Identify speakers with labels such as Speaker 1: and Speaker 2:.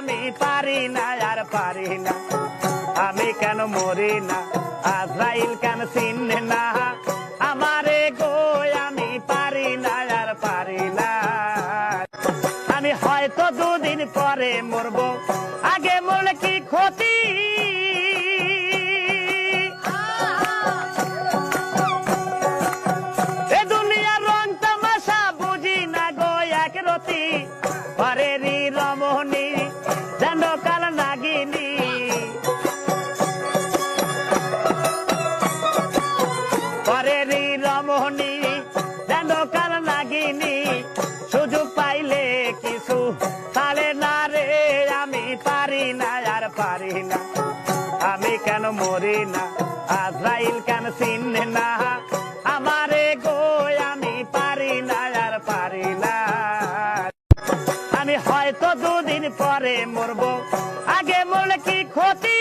Speaker 1: আমি পারি না আর পারি না আমি কেন মরি না আজরাইল কেন চিনে না আমারে গো আমি পারি না আর পারি না আমি হয়তো দুদিন পরে মরবো আগে মরলে কি ক্ষতি এ দুনিয়ার রং তামাশা বুঝি না গো এক রতি পরেরই রমণী যেন কাল নাগিনী পরেরই রমণী যেন কাল নাগিনী সুযোগ পাইলে কিছু তালে না রে আমি পারি না আর পারি না আমি কেন মরি না আজরাইল কেন চিনে না আমারে গো আমি পারি না আর পারি না আমি হয়তো দুদিন পরে মরবো আগে মরলে কি ক্ষতি